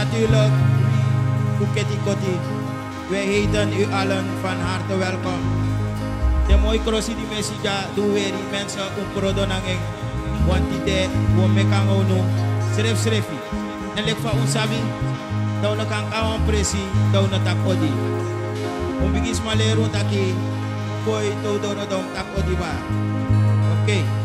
natuurlijk Buketi Koti. Wij heten u allen van harte welkom. De mooie crossie die mensen doen weer die mensen op prodonangeng. Want die de wo mekan onu schreef. En lek van ons sabi, dat we kan gaan presi, dat we tak odi. Om bigis malero taki, boy to do no tak odi ba. Oké.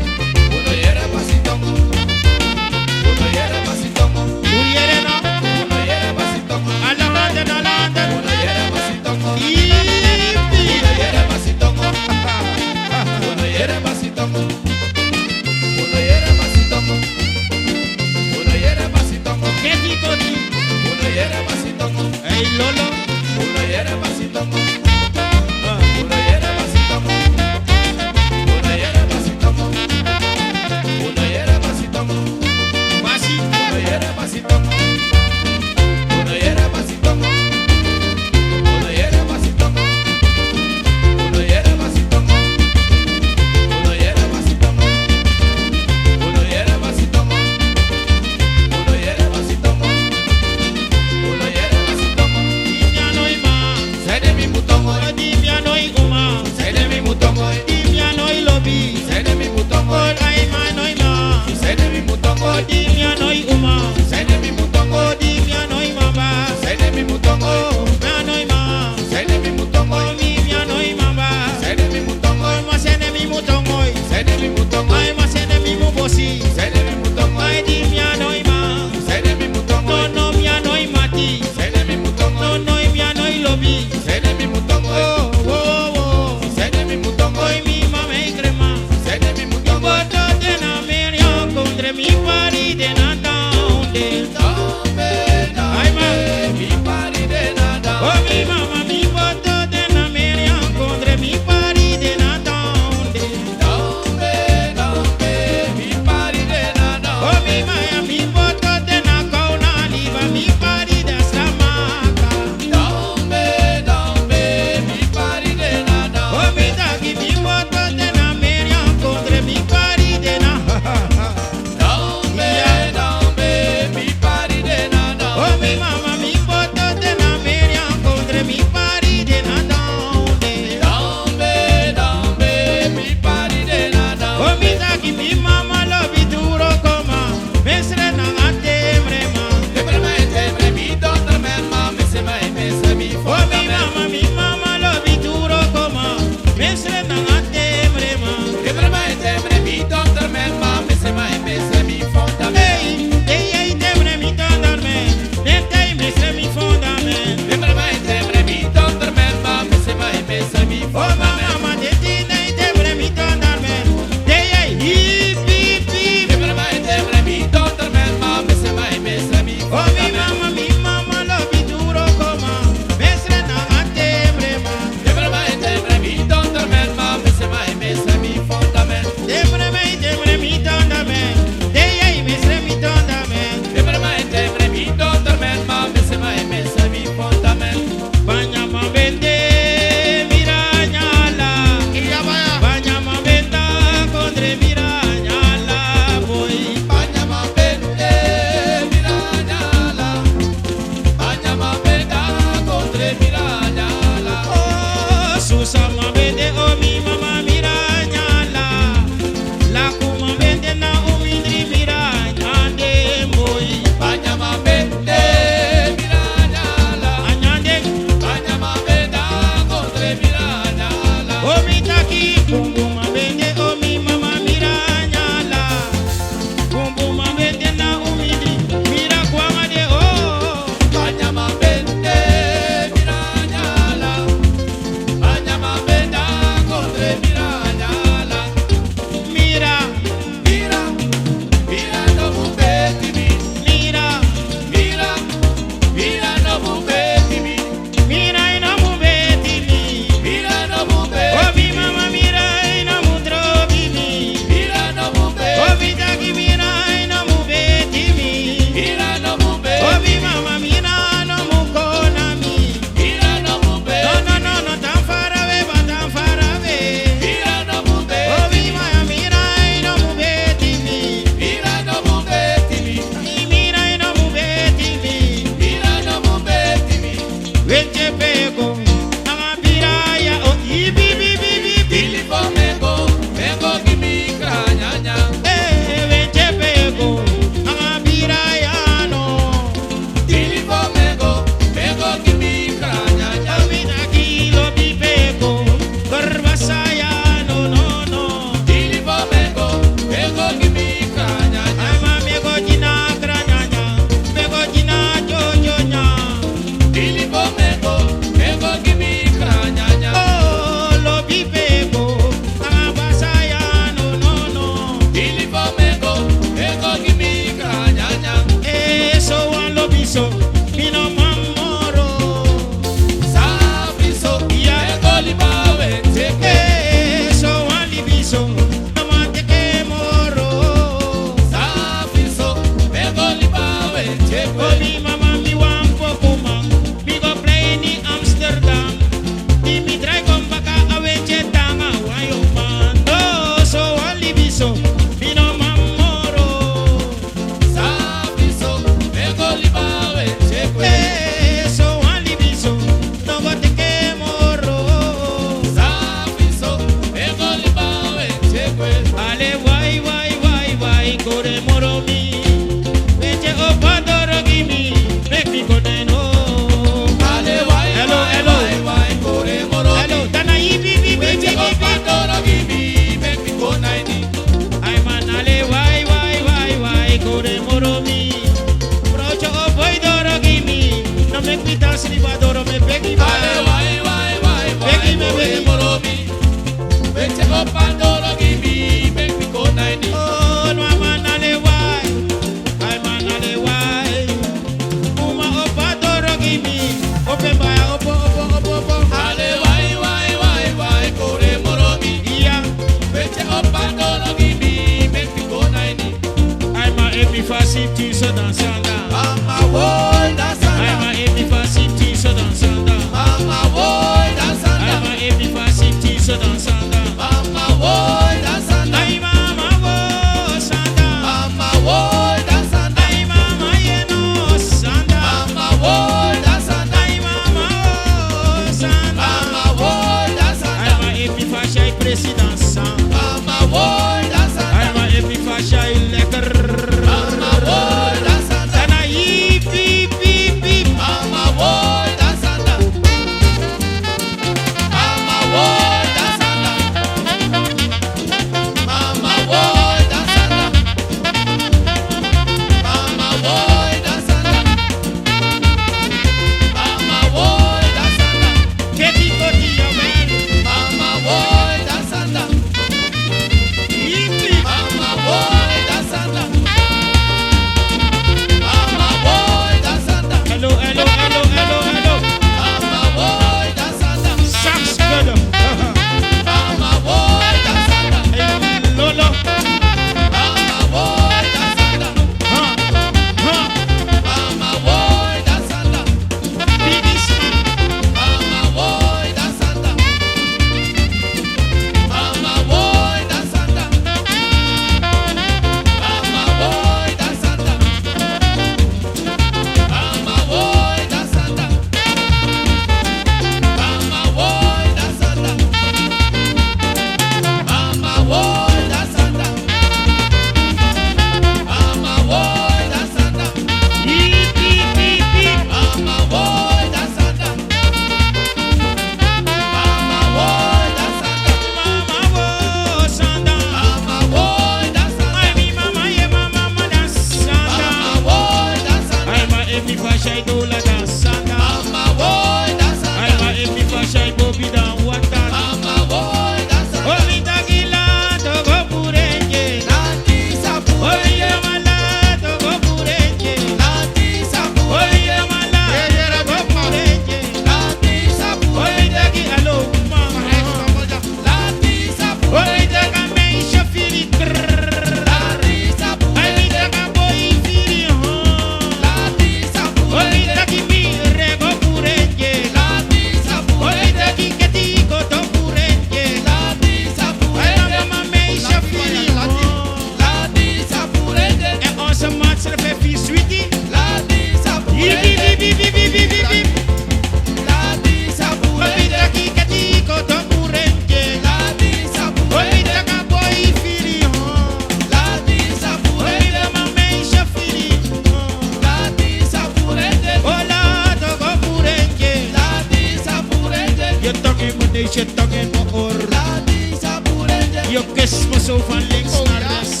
zo van links naar rechts.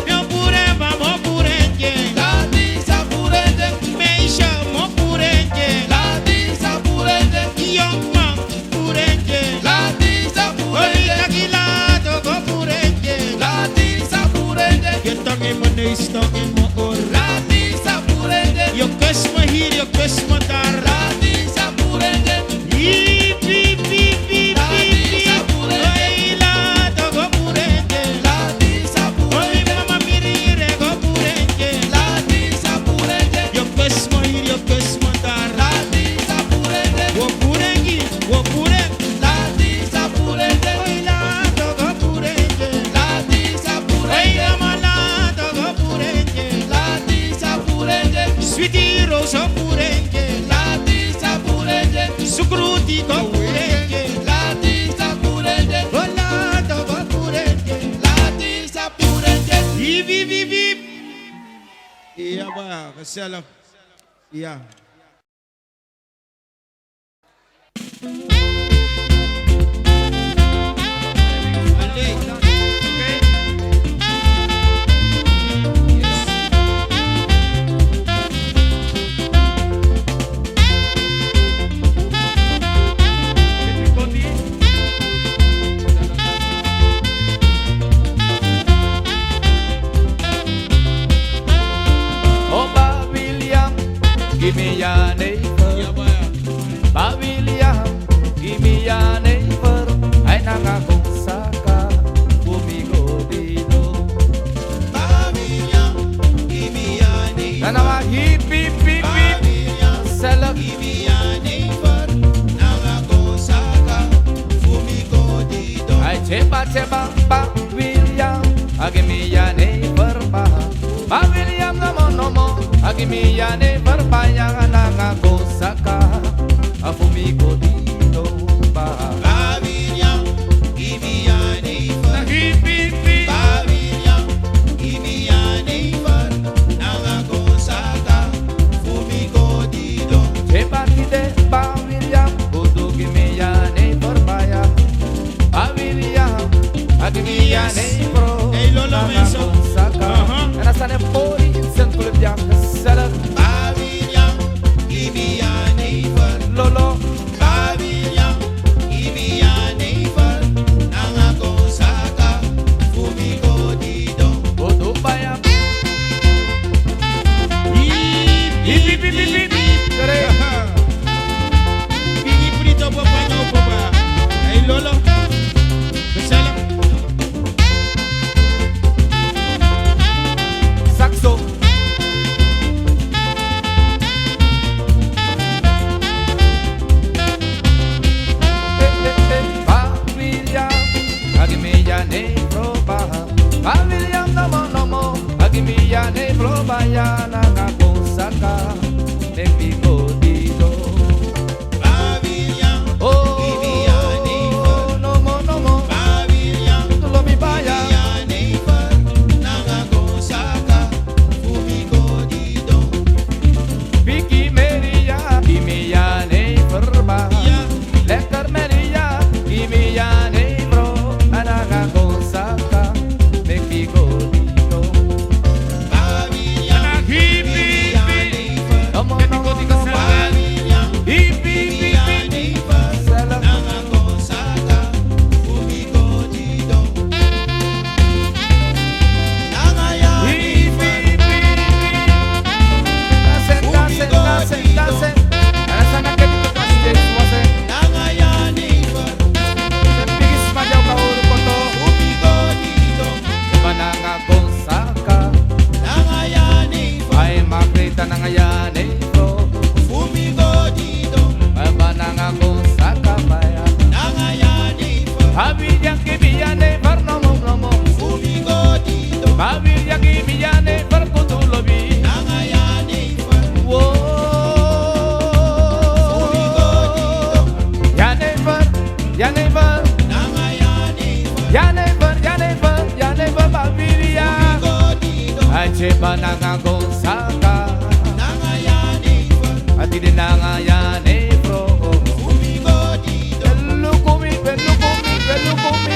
Yo puremba, mo purentje. Meisje, mo purentje. Jongman, purentje. Hoi, takilato, go purentje. Je tong in mijn neus, tong in mijn oor. Je kus me hier, je kus me daar. Piep, piep, piep, piep, piep. Hoi, lato, go purentje. Hoi, mama, mirire, go purentje. Je kus me hier, je kus me daar. Wo purentje, wo purentje. Hoi, lato, go purentje. Hoi, mama, lato, go purentje. Sweetie Rose, go purentje. Sukruti, go purentje. Oh, lato, go purentje. Piep, piep, piep, piep. Ja, ba, gezellig. Ja. Allee. Oh, William, give me your neighbor. Ja, ba. William, give me your neighbor. Ay nangakonsaka, bumigo dito. Nanawa hip hip hip hip. Salak. Ay cheba cheba, William, give me your neighbor. William no mo, give me your neighbor. Yang nangakonsaka, bumigo dito ba. Na hip hip hip. Cheba kide ba William, kudu give me your neighbor baya. William, give me your Yes. neighbor. Hey, Lolo Menso. En dan staan er pori, zijn clubje gezellig. Lolo, kudu baya. Hip hip hip hip hip. Tere. Bigi prito pa pa nyo pa ba? Ay lolo. Gezellig. Saxo. William, give me your neighbor ba. William no mo, give me your neighbor ba ya nangakonsaka. Mexico dito. Oh, no mo, tulo mi baya. Vicky Maria, give me your neighbor ba. Lekker Maria, give me your neighbor. Nangakonsaka, Mexico dito. Hip hip hip. No mo. Hip hip hip. Salam. Hip hip hip. Dancing. Nasa na kayo dito kasi dito suwase. Bigis majaw ka ulo ko to. Iba nangakonsaka. Ay makrita na ngayon bro. Iba nangakonsaka baya. William give me your neighbor no mo. William give me your neighbor kutulobi. Whoa. Your neighbor. Your neighbor William. Ay cheba nangakonsaka. At hindi nangayan bro. Belukumi.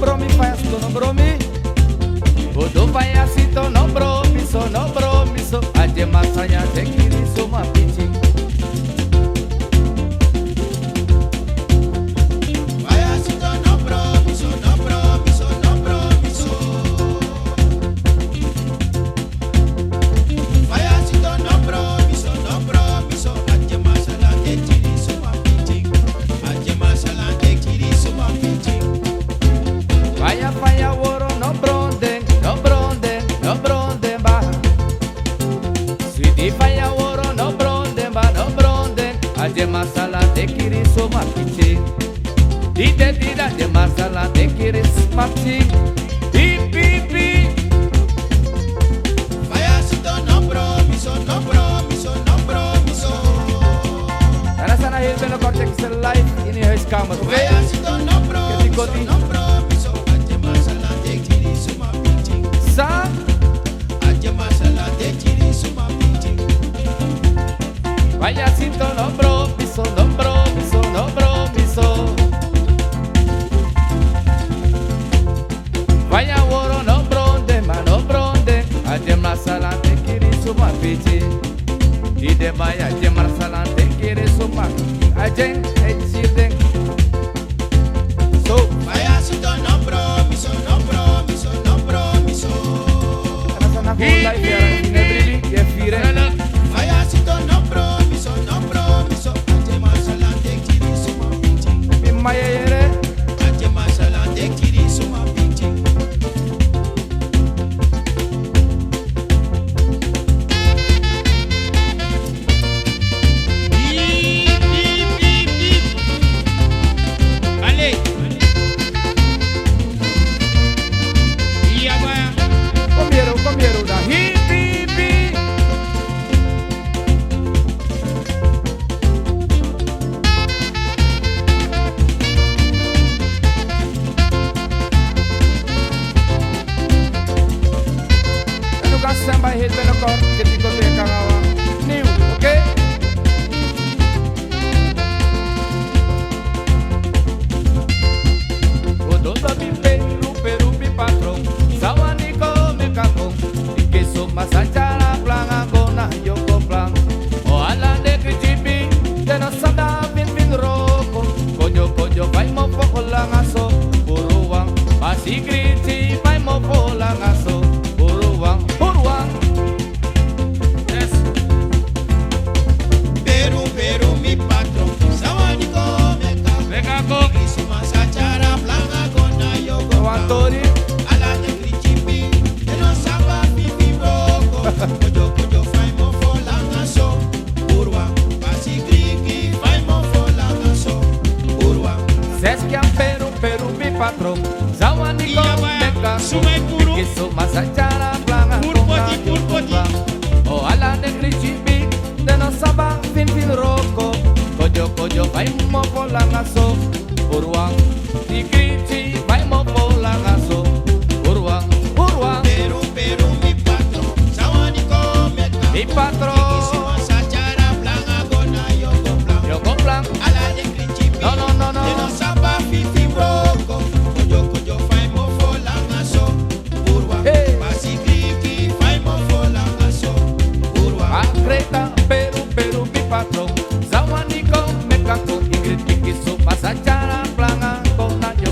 bromi, faiasito no bromi. Bodo faiasito no bromiso, no bromiso. Aje masanya tekiri suma pichi. Payasito no promiso, no promiso, no promiso. Payasito no promiso, no promiso. Aje masala te chiri suma piching. Aje masala te chiri suma piching. Faya woro no bronde, no bronde, no bronde ba. Sweetie faya woro no bronde ba, no bronde. Aje masala tekiri suma pichi. Dite dida de masala tekiri suma pichi. Pi pi pi. Payasito no promiso, no promiso, no promiso. Sana sana hilben no korte kis live in je huiskamer, oké? Payasito no promiso, Koti. no promiso. Aje masala te chiri suma piching. Sa Aje masala te chiri suma piching. payasito no bromiso, no bromiso, no bromiso. Vaya woro no bronde, ma no bronde. Aje masala tekiri suma pichi. Ide baya aje masala tekiri suma. Aje ejiden. So, Payasito no promiso, no promiso, no promiso. sana sana whole life ya in every week ya fire. Payasito no promiso, no promiso. Aje masala te chiri suma piching. Mi maya yere. Aje masala te chiri suma piching. Beep, beep, beep, beep. Allez. Iya ba? Comieron da hippie. Ano ka samba hit ben akor ketika te kangawa new, okay? Odoba mi peru mi patrón, sawaniko me kakong, ikeso masachara planga gona yoko plan. O ala de kijibi, de no sada bin roko, konyo pai mo foko langaso, buruwang, pasigriti pai mo foko langaso, buruwang. Yes. Peru mi patrón. Sawaniko meka. Venga con Isuma sachara planga gona yogo. Antori. Ala de grichipi. Eno samba pipi roko. Kojo faimo folanga so. Urwa. Pasi griki faimo folanga so. Urwa. Sesquian Peru mi patrón, Zawaniko Iya, Pak. meka, Sungai Kuru. Ikiso masachara planga Purpoti, purpoti. O ala de grichibi, de no sabang fin roko, kojo pai mo polangaso, Urwang, di grichi pai mo polangaso, Urwang, Peru mi patrón. Sawaniko meka. mi patrón, Isuma sachara planga gona yogo plan. yo complan, Ala de grichipi. no, Eno samba pipi roko. Kojo faimo folanga so. Urwa. Hey. Pasi griki faimo folanga so. Urwa. Acreta, Peru mi patrón, Zawaniko meka con Ingrid Ikiso masachara planga con yo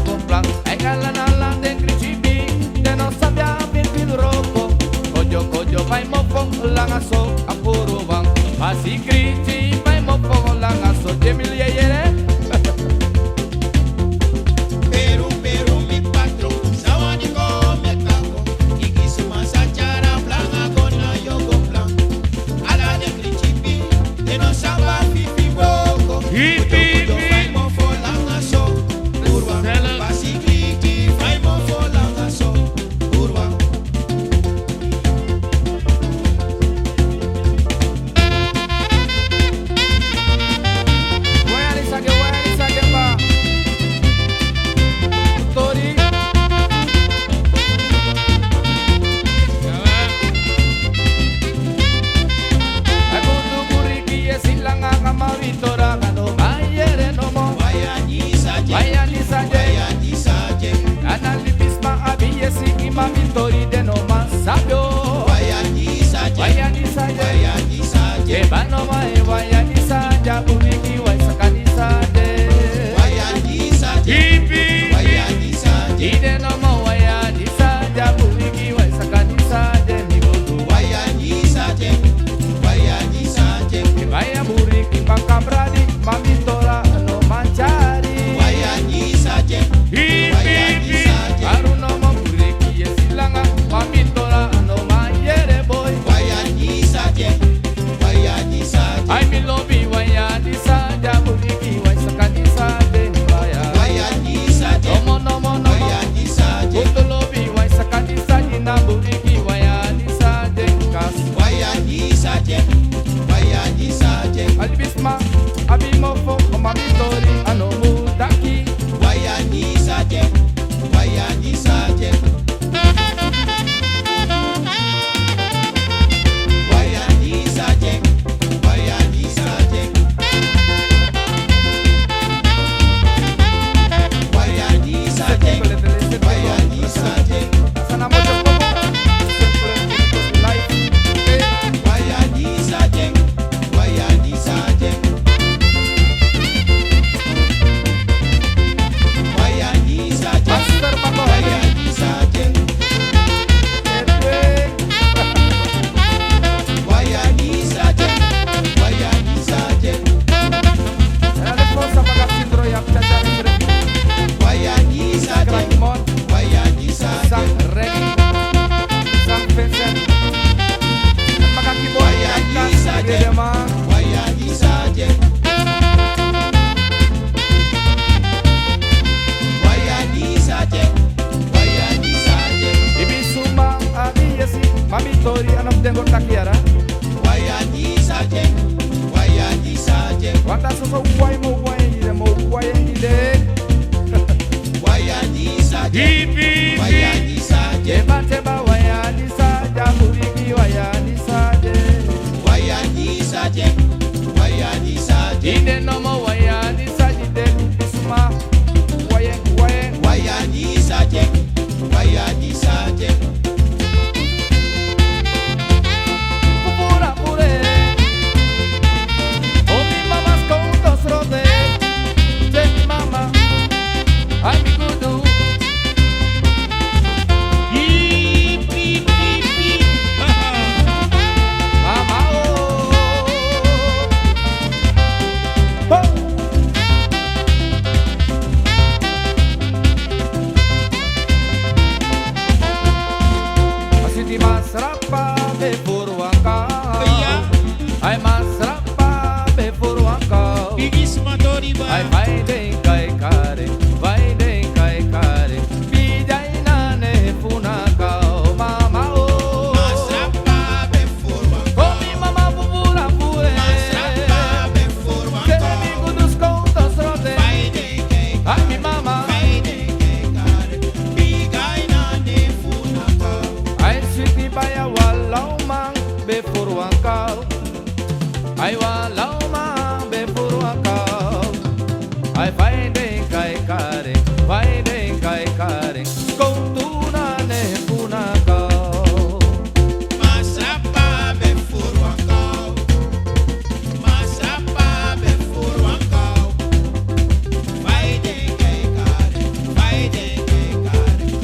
Hippie, Wayani saje, Cheba cheba wayani saja, buriki wayani saje. wayani saje, wayani saje, Inde nomo wayani saji de lupisuma. Waye waye. wayani saje, wayani saje. Pura pure. Oh mi mama's contos rode. De mi mama. Ay mi kudu. Hip, hip, hip, hip. Mama oh. Oh. Así di masrapa be purwaka. Kaya, Ay masrapa be purwaka. bigis matori ba? Ay vai de kai kare. Pijay na ne punaka. Mama oh. Masrapa be furwan, Oh mi mama pupura pure. masrapa be furwan. Que mi kudus contos rode. Baide ke Ay mi mama. baide ke kare, bigay na ne funaka. Ay sweetie baya walau mang be purwaka. Ay walau mang be purwaka. Ay vai de kai kare. Kontuna ne punaka. Masrapa be furwan kau, masrapa be furwan kau. Baide ke kare,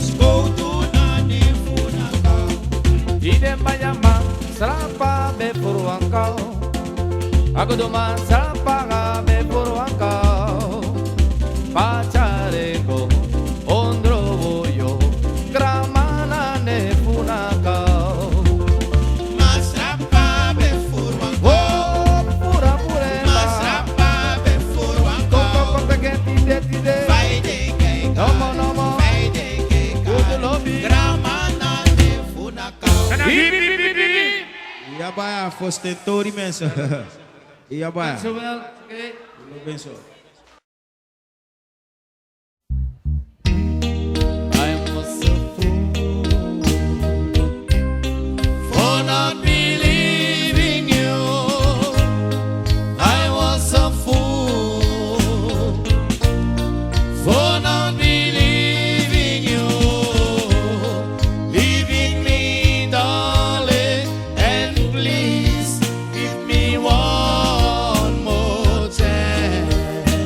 skotu na ne funaka. Ide bayama serapa be purwaka. Aku doma serapa be purwaka. Pacareko ondro boyo gramana ne punaka. Masrapa be furwan kau, Oh pura purema. masrapa be furwan Koko kau. koko ke tide. Baide ke Nomo nomo. baide ke Kudu lobi. gramana ne funaka. Hip hip hip hip. Iya baya, fostentori mensen. Iya baya. Zowel. Okay. Lo penso. I was a fool for not believing you. I was a fool for not believing you. Leaving me, darling, and please give me one more chance.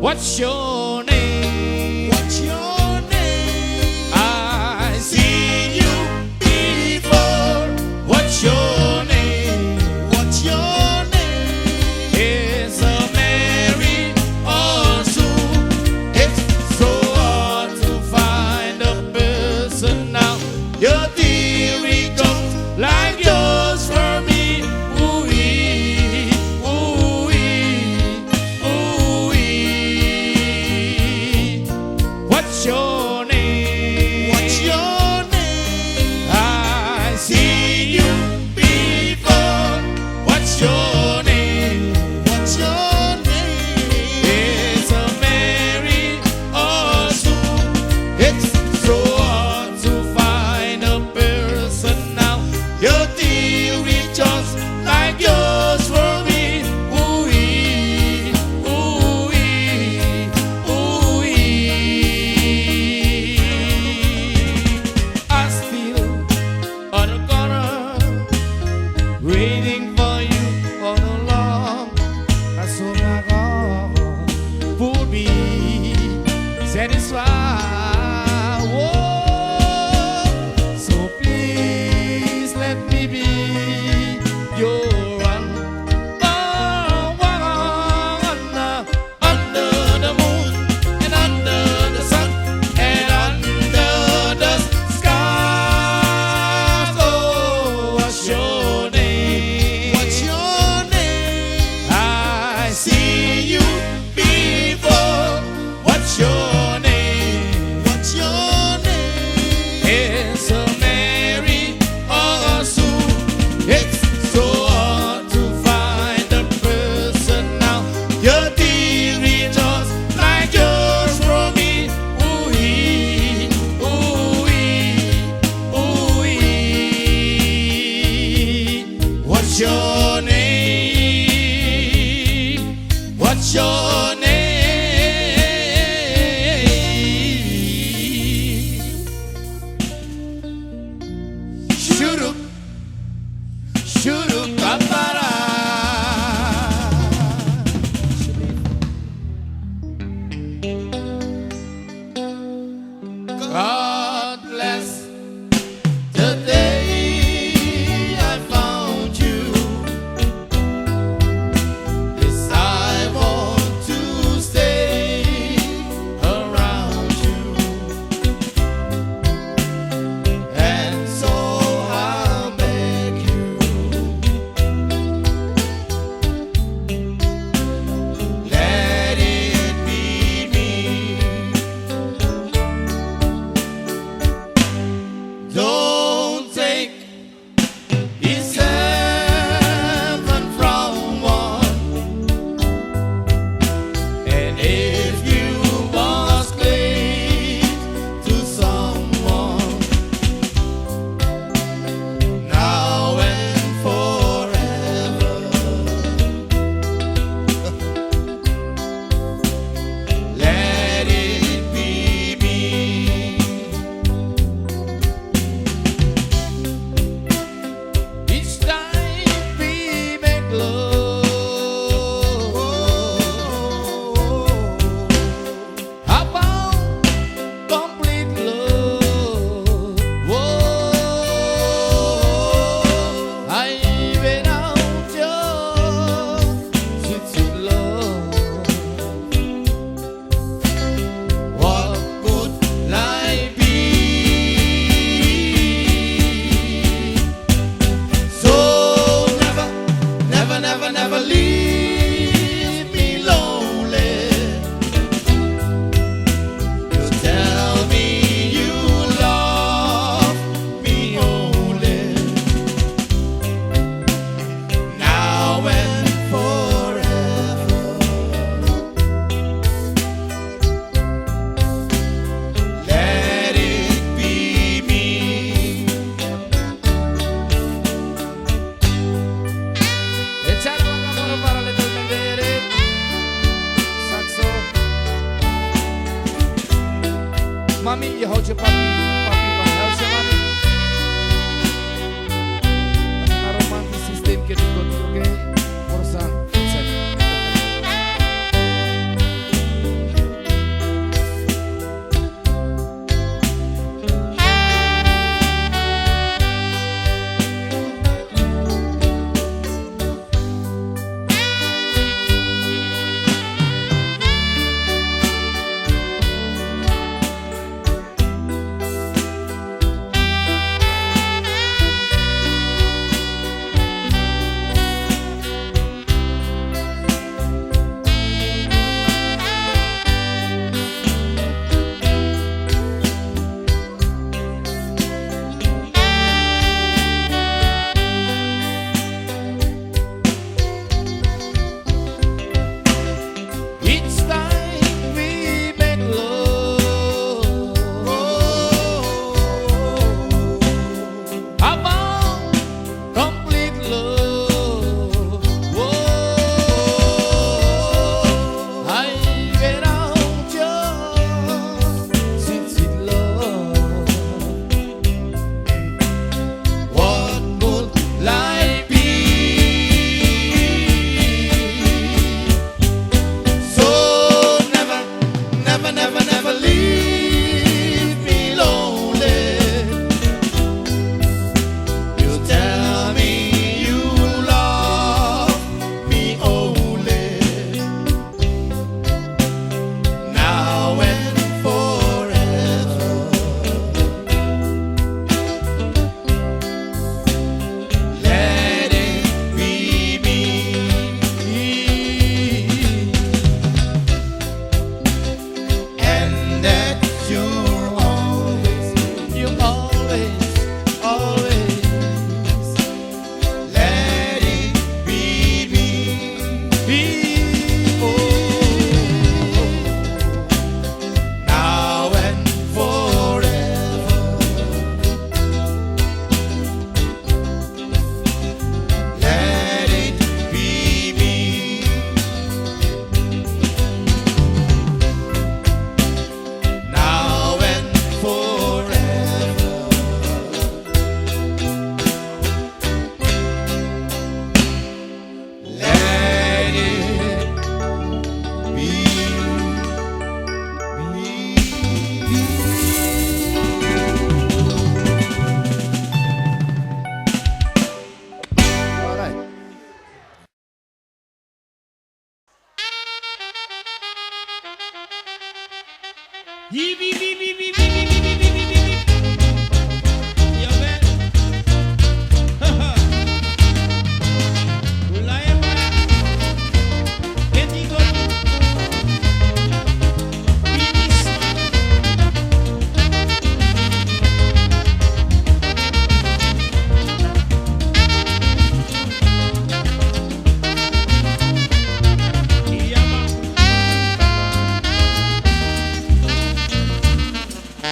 What's your name? What's your name? I seen you before. What's your name? What's your name? It's a Mary or Sue. It's so hard to find a person now. Your theory don't like yours for me. Ooh-wee, ooh-wee, ooh-wee. What's your name? What's your name? I see you before. What's your name? What's your name? It's a Mary or Sue. It's so hard to find a person now. Your theory just like yours for me. Ooh-wee, ooh-wee, ooh-wee. I still on the corner waiting for you all along. I saw my heart would be satisfied. Whoa. So please let me be your one. Oh, under the moon and under the sun and under the stars. Oh, what's your name? What's your name? I see you before. What's your name? What's your name? It's a Mary or a Sue. It's so hard to find a person now. Your theory just like yours for me. Ooh-wee, ooh-wee, ooh-wee. What's your name? What's your name? Shoo-doo, shoo-doo, ba-ba-da. God bless the day I found you. Yes, I want to stay around you. And so I'll beg you, let it be me. Don't take his heaven from one. And if you must cling to someone now and forever, let it be me. Each time we make love, I found complete love. Whoa, I even out your sweet, sweet love. What could life be? So never, never, never, never leave me lonely. You tell me you love me only, now and forever. Let it be me. Echar guacamole para le tormendere. Saxo. Mami, je houdt je papi van huis, mami. Een romantisch systeem que niet goed, oké? Por san, Hip, hip, hip, hip, hip, hip, hip, hip, hip, hip, hip. Jawel. Haha. Ulaya pa. Keti Koti. Binis. Iya, Ma.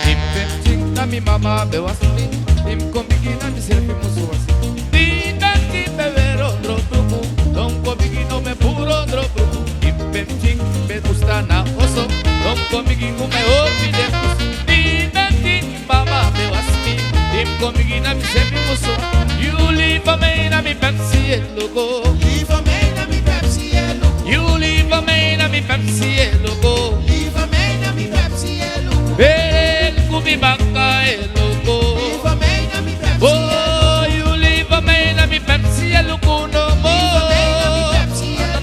Tim pem ching na mi mama be wasmi. Tim komigi na mi selfie musu wasi. Tina tim be vero dro truku. Don komigi no me puro dro truku. Tim pem ching be gusta na oso. Don komigi no me olvide. Tina tim mama be wasmi. Tim komigi na mi selfie musu. You leave a man na mi Pepsi e logo. Leave a man and me Pepsi yellow. You leave a man na mi Pepsi e logo. Leave a man and me Pepsi yellow. Hey, kumi baka e logo. Leave a man and me Pepsi yellow. Oh, you leave a man and me Pepsi and look no more.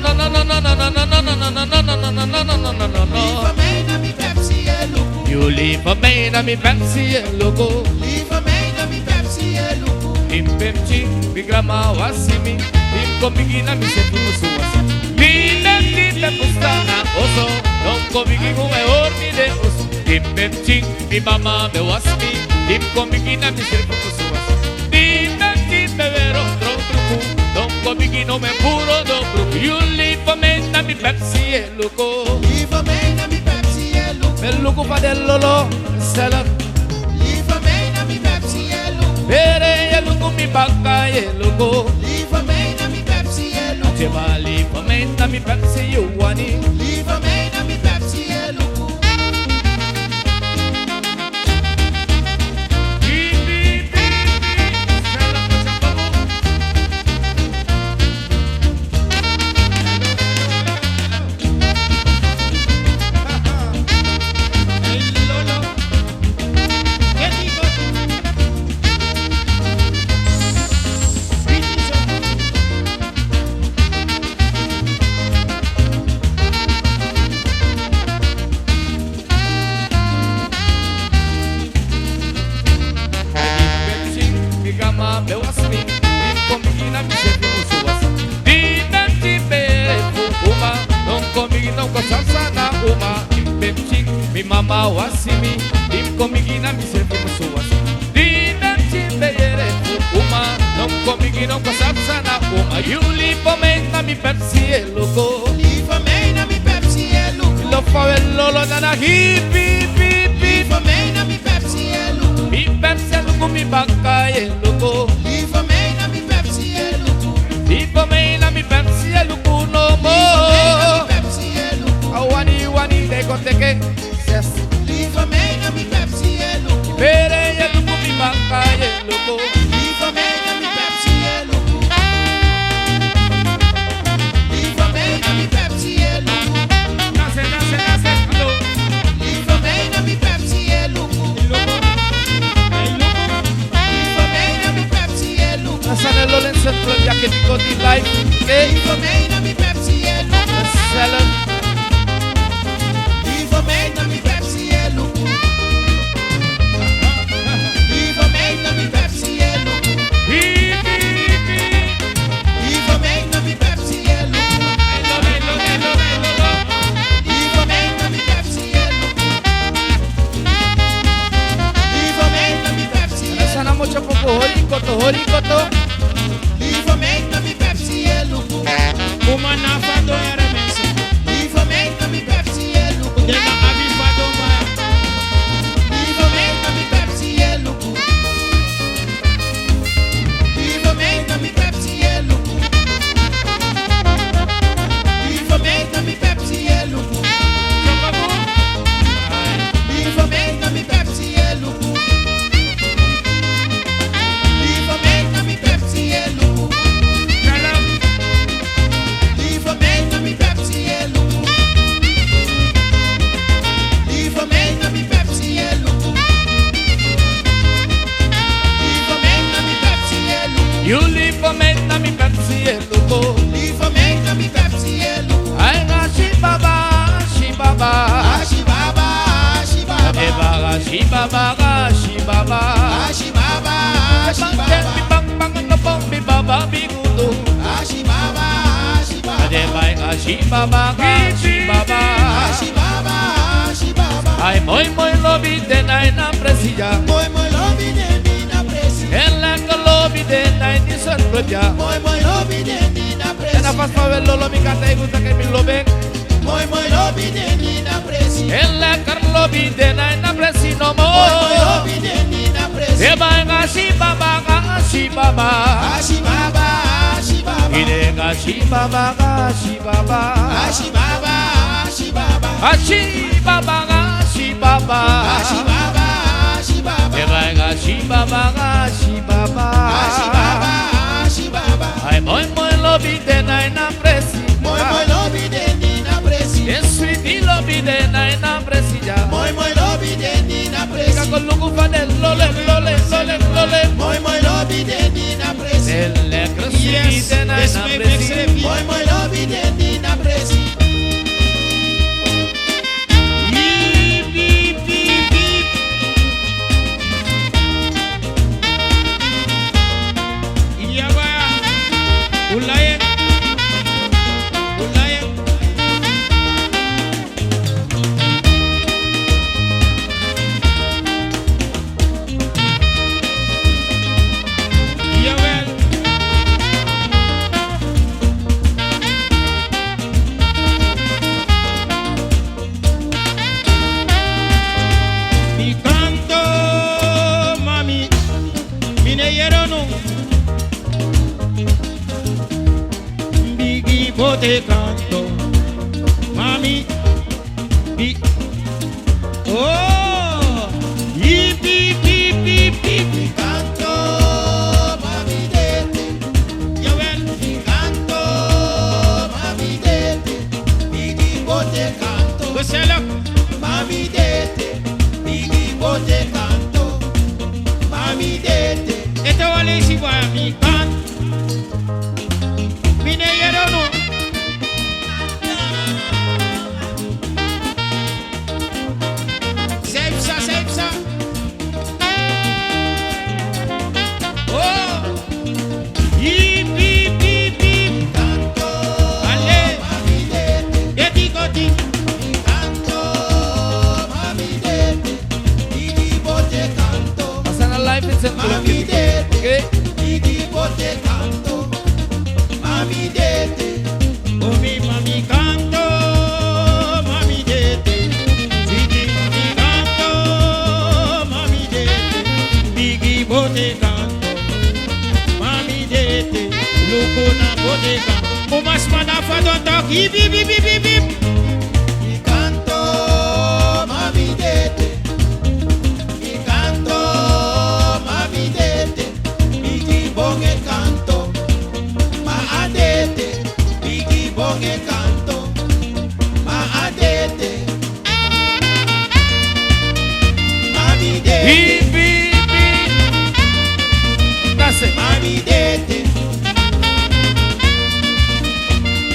No, no, no, no, no, no, no, no, no, no, no, no, no, no, no, no, no, no, Leave a no. man and me Pepsi yellow. You leave a man and me Pepsi and look. Leave a man and me Pepsi yellow. Tim pemchi, mi grandma wasimi. Tim komigi na mi sefi musu wasi. Tim me pustana oso. Don komigi ume ormi de oso. Tim pemchi, mi mama me wasmi. Tim komigi na mi sefi musu wasi. Tim me vero tro truku. Don komigi no me puro do truku. You leave a man na mi Pepsi e loco. Leave a man and me Pepsi yellow. Me loco pa del lolo, sela. Leave a man and me Pepsi yellow. Pere e loco mi baka e loco. Leave a man and me Pepsi yellow. Chema leave a man na mi Pepsi you wani. Leave a man and me Pepsi yellow. El Lolo. Keti Koti. Binis. Mi gama me wasmi, tim komigi na mi sefi musu wasi. Dinam timbe uma, non komigi no ko salsa na uma. Tim mi mama wasimi, tim komigi na mi sefi musu wasi. Dinam timbe uma, non komigi no ko salsa na uma. You leave a man na mi Pepsi e loco. Leave a man and me Pepsi yellow. Lo fa el lolo na na hip hip hip hip. Leave a man and me Pepsi yellow. Mi Pepsi loco mi baka e loco. Leave a man and me Pepsi yellow. Tipo me na mi Pepsi e loco no Leave a man and me more. Pepsi yellow. Awani wani de koteke. Yes. Leave a man and me Pepsi yellow. Pere e loco mi baka e loco. Leave a man and me Pepsi yellow. Leave a man and me Pepsi yellow. Nase nase nase hello. Leave a man and me Pepsi yellow. El Loco. El Loco. Leave a man and me Pepsi yellow. Nasa nelo len centro ya que dico di life. Eh. Leave a man and me Pepsi yellow. Sela Ashibaba, Ashibaba. Ashibaba, Bang, Ashibaba, bang, bang, bang, bang, bibaba, bigudo. Ashibaba, Ashibaba, Ademay, Ashibaba, Ashibaba. Ashibaba, Ashibaba. Ay, muy, lobby de nai na presilla. Muy lobby de mi na presi. En la que lobby de nai ni sorpresa. Muy lobby de mi na presi. En la faz pa verlo, lo mi canta y gusta que mi lo ven. Muy lobby de mi na presi. En la que lobby de nai na presi no Muy more. lobby de mi na presi. Se va en Ashibaba, Ashibaba. Ashibaba, Ashibaba, Y de Ashibaba, Ashibaba. Ashibaba, Ashibaba, Ashibaba, Ashibaba. Ashibaba, Ashibaba, Se va en Ashibaba, Ashibaba. Ashibaba, Ashibaba. Ay, muy, lobby de nai na presi. Muy lobby de mi na presi. En sweetie lobby de nai na presilla. Muy lobby de mi na presi. Con lugu fanel, lole, lole, lole, lole. Muy lobby de mi na presi. El negro sí Yes, de nai this na may presi. make sense. Muy lobby de mi na presi. Beep, beep, beep, beep. Iya ba? Ulayan. Ulayan. Iya well. Mi canto, mami, mi neyerono. Bigi bote canto, mami, bi. Oh, yip, yip, yip, yip, yip. Mi canto, mami dete. Yawel, Mi canto, mami dete. Bigi bote canto. goselok, Mami dete. Bigi bote canto. Mami dete. ete wale si wa mi can. Mi neyerono. Sepsa, sepsa. Oh, yip, yip, yip, yip. Canto, Ale, mami dete. yeti goti. Mi canto, mami dete. Bigi bote canto. Pasan a live en Centro Mami Químico. dete. ¿Ok? Bigi bote canto. Mami dete. Oh, mi mami canto, mami dete. Sweetie, mami canto, mami dete. Bigi bote canto, mami dete. Lukuna bote canto. Umas manafa don't talk. Hip, hip, hip, hip, hip, hip. Mi canto, mami dete. Mi canto, mami dete. Bigi bonge canto. Ma adete. Bigi bonge canto. Ma adete. Mami dete. Hip, hip, hip. That's it. Mami dete.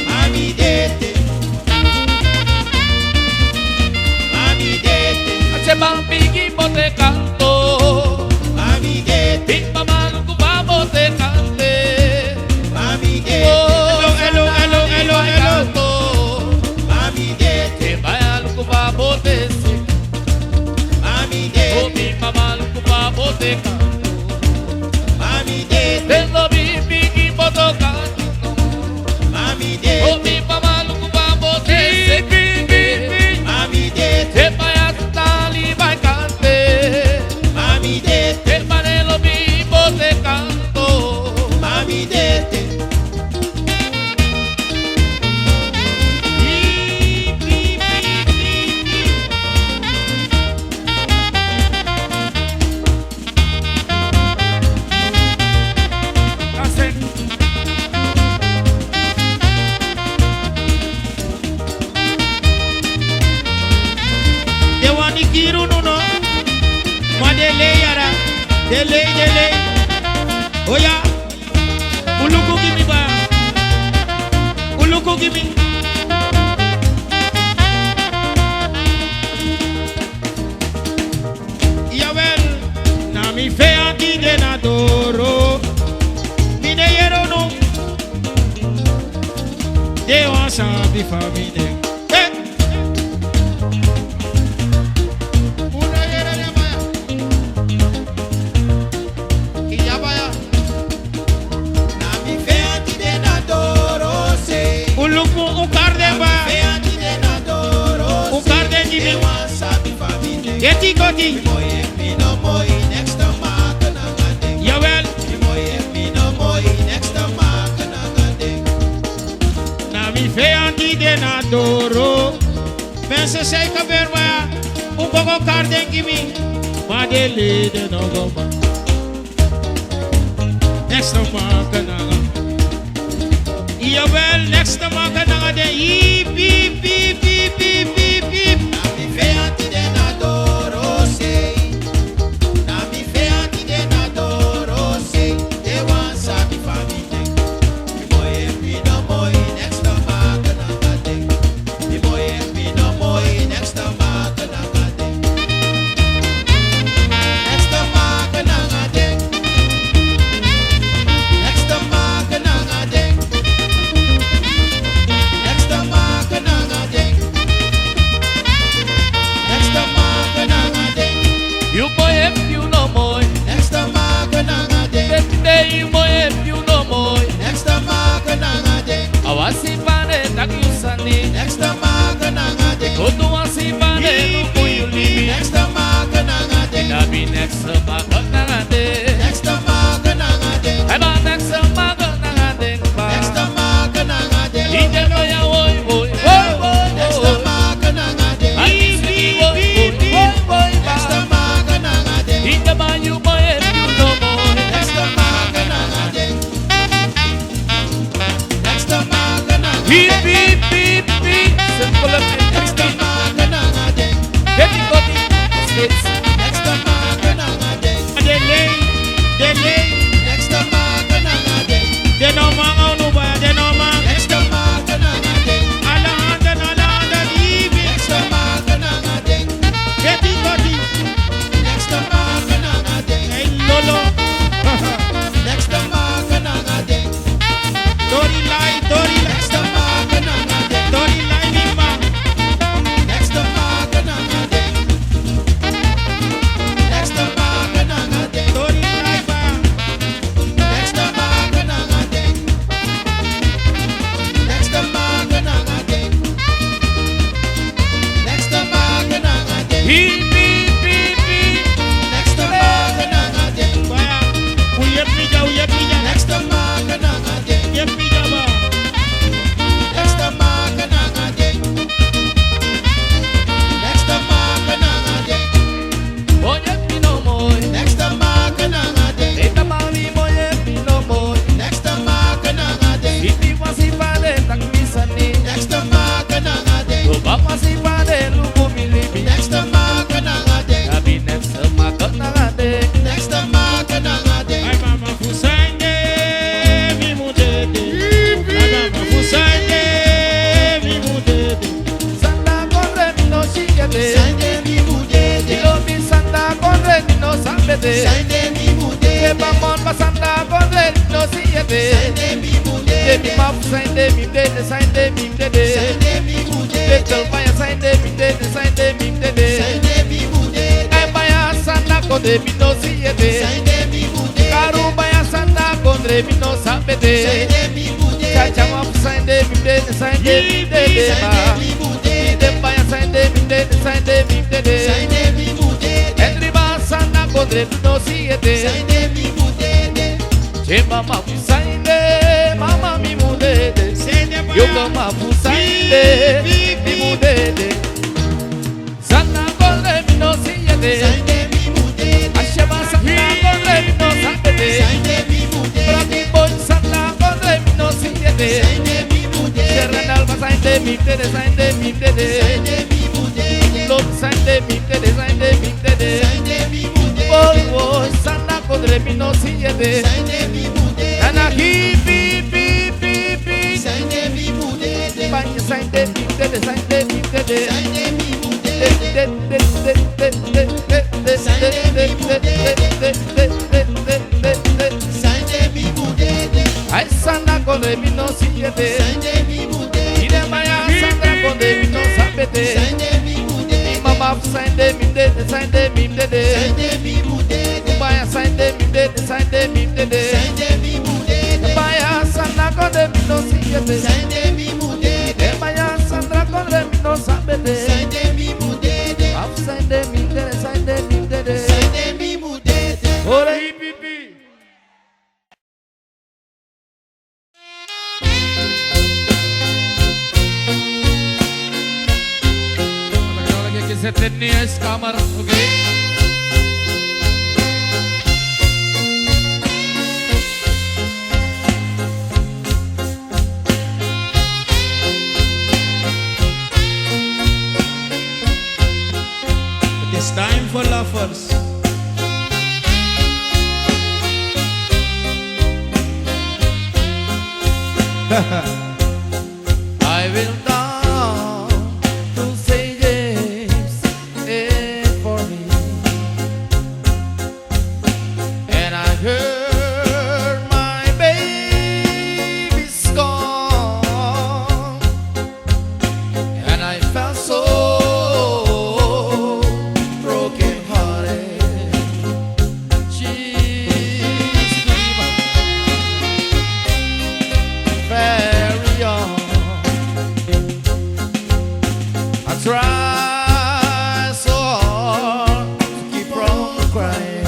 Mami dete. Mami dete. Ache bang bigi bote canto. Mami dete. Big mama lugu ba bote cante. Mami dete. Hello, hello, hello, hello. Mami dete. Que vaya lugu ba bote se. Mami Oh, dete. mi mama lugu ba bote canto. Mami dete. Tengo bigi bote canto. Mami Oh, dete. mi mama lugu ba bote se. Mami dete. Que vaya tali ba cante. Mami dete. Que panelo mi bote canto. Mami dete. Hip, hip, hip, hip, hip. That's it. They want to kiru no no. Ma delay yara. Delay, delay. Oh yeah. Uluku gimme ba. Uluku gimme. sabi famine. Eh. Una yera yamaya. Iyabaya. Na mi fe anti de na doro se. Ulupu ukarde ba. Fe anti de na doro se. Ukarde They jibi. want sabi famine. Yeti koti. Moye mi no moye next to mark na ngade. Jawel. Moye mi no moye next to mark na ngade. Na mi fe anti de na doro. Mensen zeggen weer maar. Upogo karden gibi. Maar de leden nog op. Next to Makanaga. Jawel, next to Makanaga. Beep, beep, beep, beep, beep, beep, beep. Na mi fe anti de na doro se. Na mi fe anti de na doro se. They want sabi famine. Moye mi no moye next to mark na ngade. Moye mi no moye next to mark na ngade. Next to mark na ngade. Next to mark na ngade. Next to mark na ngade. Next to mark na ngade. You boy if you no more. Next to mark na ngade. Day you boy if you no more. Next to mark na ngade. Awasi pane tak you sani. Next to mark na ngade. Kodu wasi pane no ko you libi. Next to mark na ngade. Nabi next ma ko nangade. Next to mark na ngade. Eba next ma ko nangade ba. Next to mark na ngade. Ije no ya boy boy boy Next to boy. mark na ngade. Boy boy Next to ba. mark na ngade. Ije ma you boy if you no more. Next to mark na ngade. Next to mark na Beep ngade. beep beep beep. Simple and Next to interesting. mark na ngade. Getting copy. States. Next to mark na ngade. Delay. Next to mark na ngade. De no man onu ba, de no man. Next to mark na ngade. Ala handa ibi. Next to mark na ngade. Yeti koti. Next to mark na ngade. Hey lolo. Next to mark na ngade. Tori lai. Next to mark na ngade. Tori lai mima. Next to mark na ngade. Next to mark na ngade. Tori lai ba. Next to mark na ngade. Next to mark na ngade. Next to mark na ngade. Beep beep beep beep. Next to mark na ngade. Ba. Uyep mija. Next to mark na ngade. Uyep mija ba. Next to mark na ngade. Next to mark na ngade. Boy if you no more. Next to mark na ngade. Ita mami boy if you no more. Next to mark na ngade. Iti wasi pane tak misani. Next to mark na ngade. Lupa wasi pane lugu milibi. Next to mark na ngade. Nabi next ma ko nangade. Next to mark na ngade. Ay mama fusande mi mudede. Ay mama fusande mi mudede. Santa corre mi no shigete. Sande mi mudede. Ilobi Santa corre mi no sambete. Sande mi mudede. Eba mon pa Santa corre mi no siete. Sande mi mudede. Debi ma fu sande mi dede sande mi dede. Sande mi mudede. Betel baya sande mi dede sande mi dede. Sande mi mudede. Ay baya Santa corre mi no siete. Sande mi mudede. Karu baya Santa corre mi no sambete. Sande mi mudede. Chacha ma fu sande mi dede sande mi dede Sande ba. mi mudede. Ide baya sande mi dede sande mi dede. Sande mi mudede. Henry ba Santa corre mi no siete. Sande mi mudede. Che mama fu sande mama mi mudede. Sende ba. Yo mama fu sande mi mudede. Santa corre mi no siete. Sande mi mudede. Asheba Santa corre mi no sambete. Sande mi mudede. Brati boy Santa corre mi no siete. Sande mi mudede. Terrenal ba sande mi dede sande mi dede. Sande mi mudede. Lord sande mi dede sande mi dede. Sande mi mudede. Boy boy Santa corre mi no siete. Sande mi mudede. Ana hi bi bi bi bi. Sande mi mudede. Banya sande mi dede sande mi dede. Sande mi mudede. Sande mi mudede. Ay sana con mi no siete. Sande mi mudede. Ide baya Sende mi dede, sende mi dede. Sende mi mudede. Baya sende mi dede, sende mi dede. Sende mi mudede. Baya Sandra konde mi no siyete. Sende mi mudede. Baya Sandra konde mi no sabete. Sende mi mudede. Af sende mi dede, sende mi dede. Sende mi mudede. Ora ipipi. Lagi kisah tenis kamar, oke? It is time for lovers. I will down to say yes for me, and I heard my baby's gone, and I felt so broken hearted. She's very young. I try so hard to keep from crying.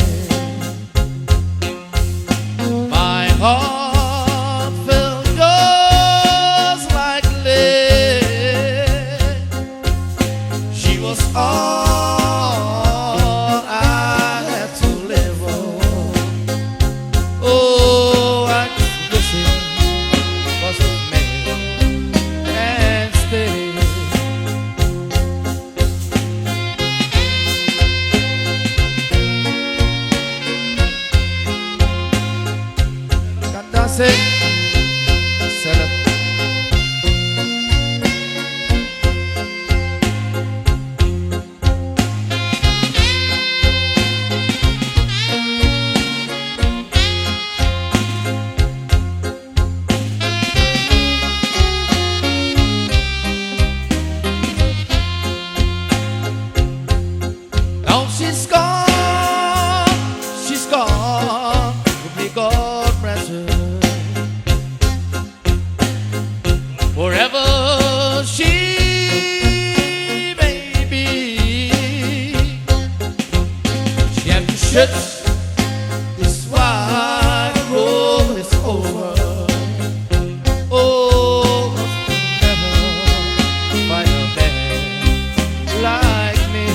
My heart felt just like lead. She was all I had to live on. Oh, I just wish it was a man and stay. Cantarse, hacerlo. Now she's gone, she's gone. May God bless her. Wherever she may be, she had to shut this wide road is over. Oh, never find a man like me.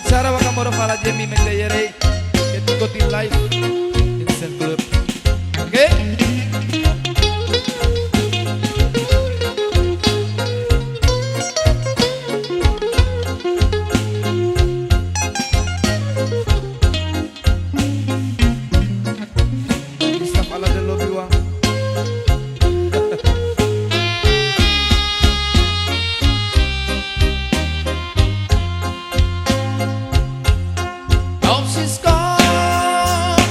Cara baka moro fala jemi mendeyere ke tikoti live in Central. Okay? Bisa pala del lobby wang. Now she's gone,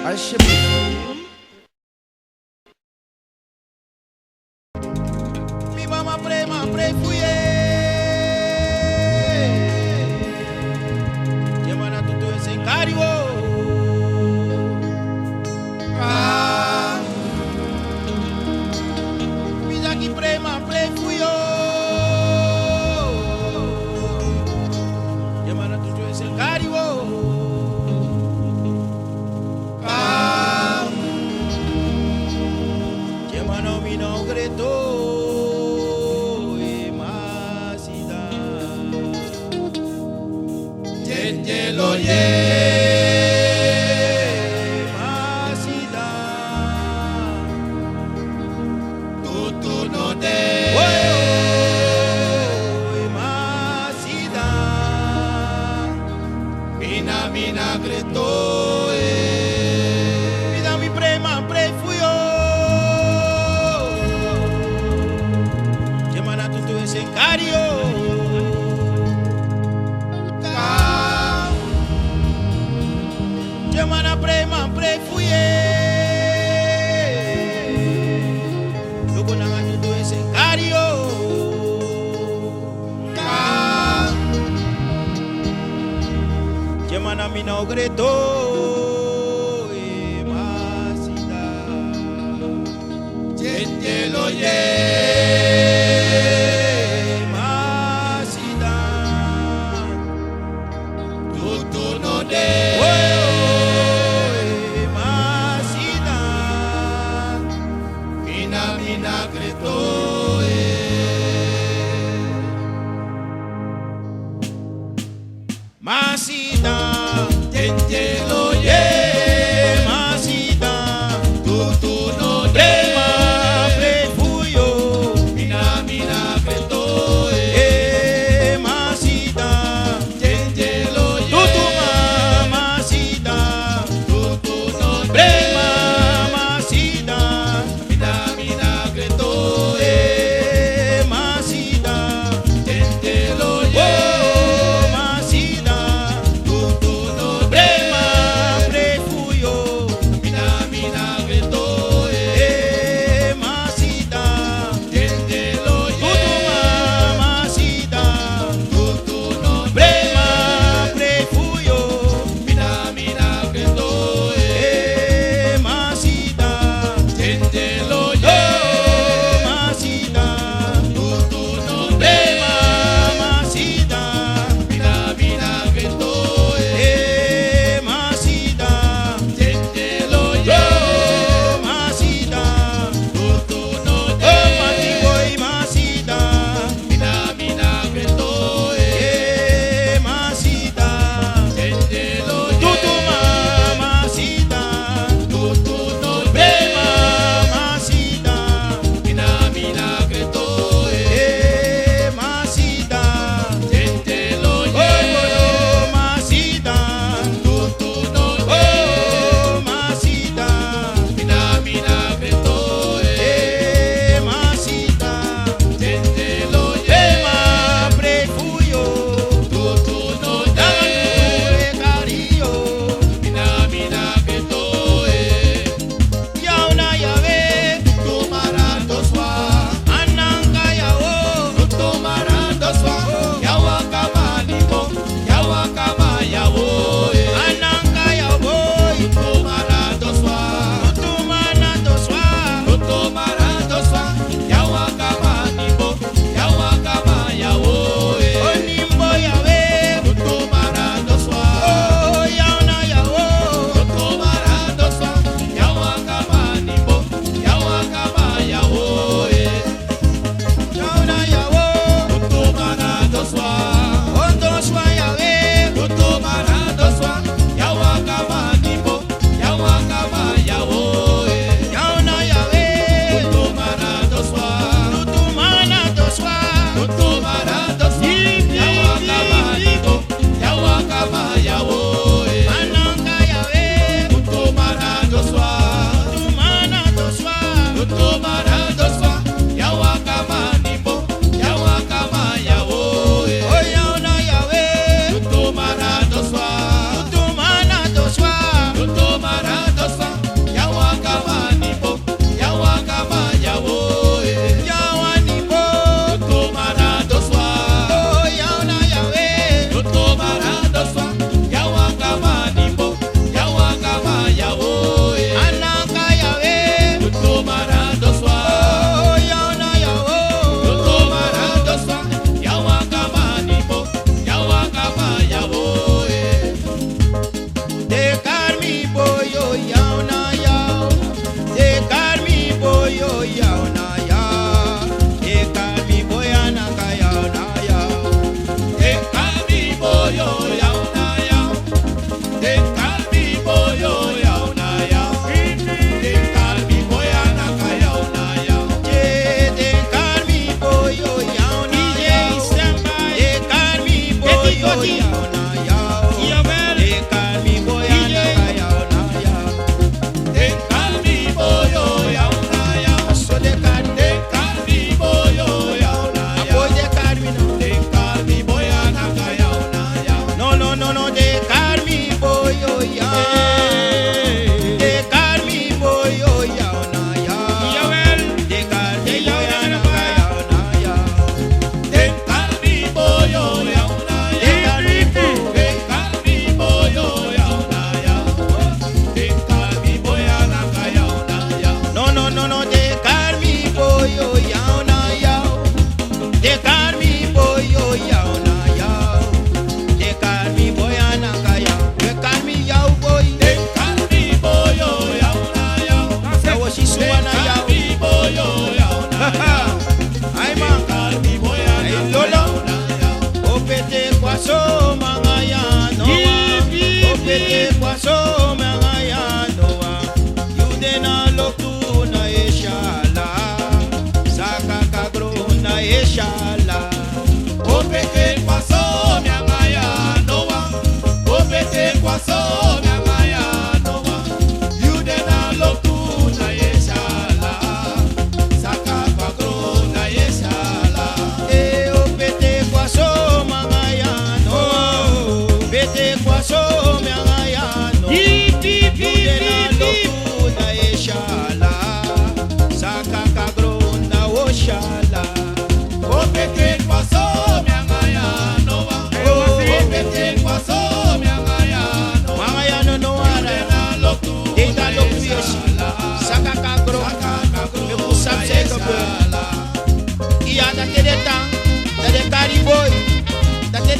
Alsjeblieft. Mi mama pray for you. Yamana tutu ese cario. Mi zaki pray for you. Yamana tutu ese cario. Yamano mi no greto. Lo ye masida tutu no de masida mina greto vida mi prema pray fuyo Yemana tutu ese cario Yamana pray for you. Lugo na nga tutu ese cario. Yamana minogreto. Masida. Lo ye. Masida. Tutu no de. Masida, lo ye, masida, tutu no prema, pray for you.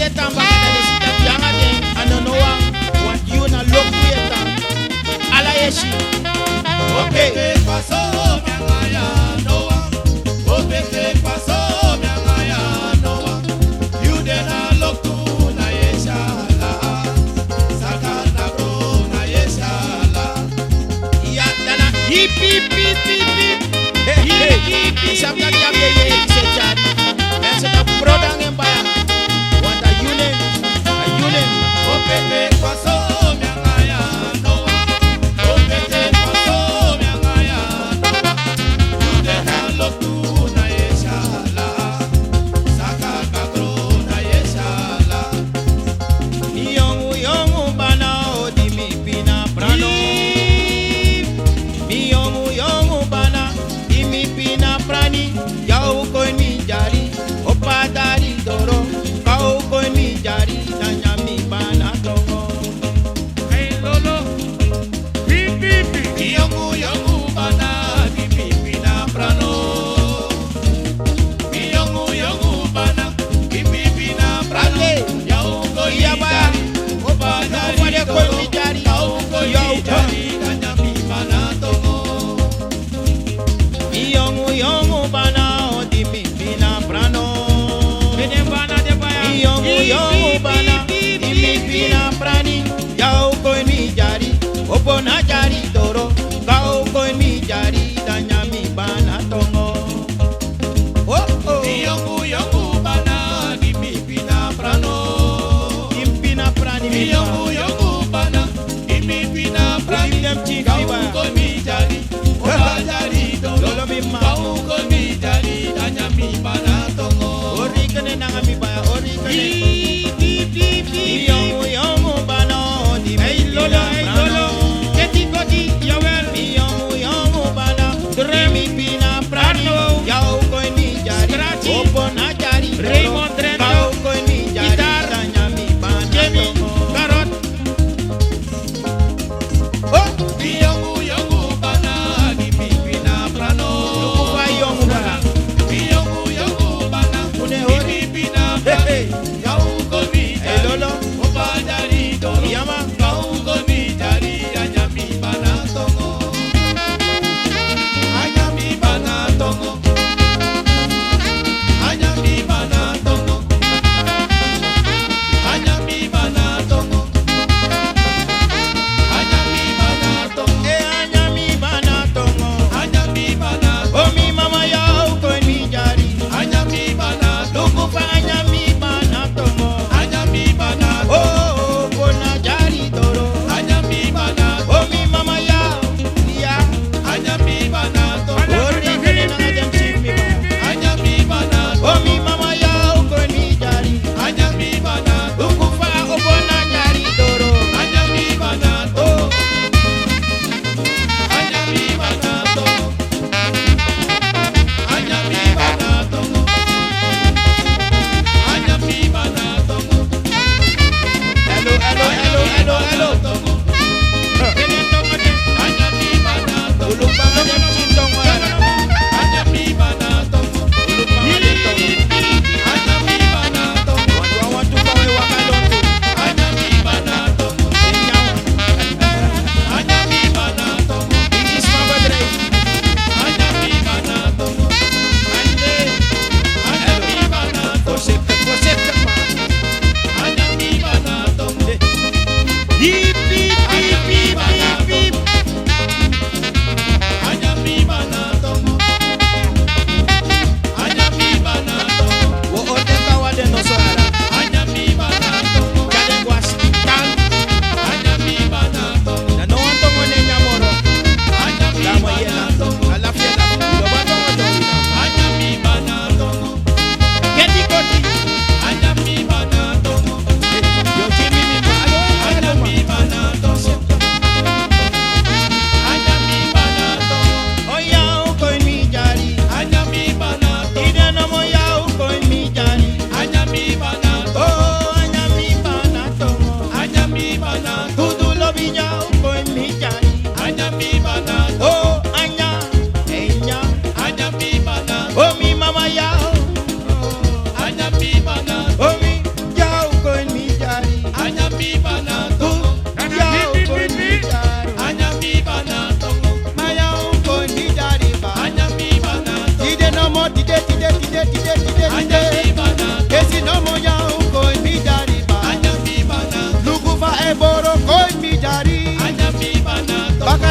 de tamba de sita yanga de anonoa want you na look yeta ala yeshi okay ¿Qué pasó, mi angaya Noa? Oh, ¿qué pasó, mi angaya Noa? You did not look to na yeshala. Sakana bro na yeshala. ya dana hip hip hip hip hip hip hip isam tadi ambe ye sejari mensen dat prodang en baya want a yunen Oh, ¿qué pasó, mi angaya Noa? Oh, ¿qué pasó, mi angaya Noa? You did not look to na yeshala. Sakana bro na yeshala. yongu bana odi mi pina prano mi yongu bana di mi pina prani yau koi mi jari opa dari do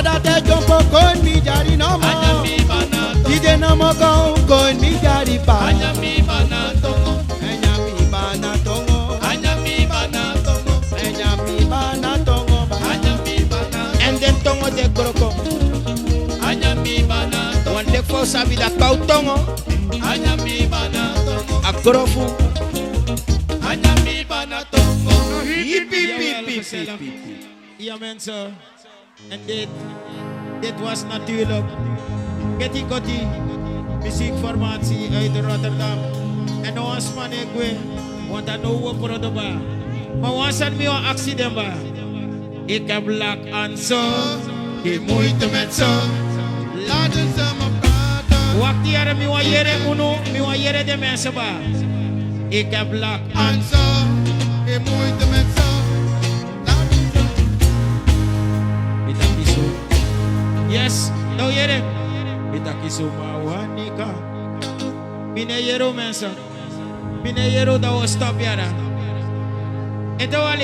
Pada te jumpo kon mi jari no mo. Dide no mo kon mi jari pa. Enya mi bana tongo. Enya mi bana tongo. En den tongo de kroko. Want de fo sabi dat kau tongo. A krofu. Hiep, hiep, hiep, hiep, hiep. Ja mensen. En dit was natuurlijk Ketty Kotti, muziekformatie uit Rotterdam. En nou was man ik weet, want dat nou we product ba. Maar was het meer een accident ba? Ik heb lak aan zo, geen moeite met zo. Laten ze me praten. Wacht hier, mi wa yere uno, mi wa yere de mensen ba. Ik heb lak aan. En zo, geen moeite met zo. Laten ze Itakiso. Yes, nou yere. Itakiso mawanika. Mine yero mensen. Mine yero dat we stop yara. En dat wel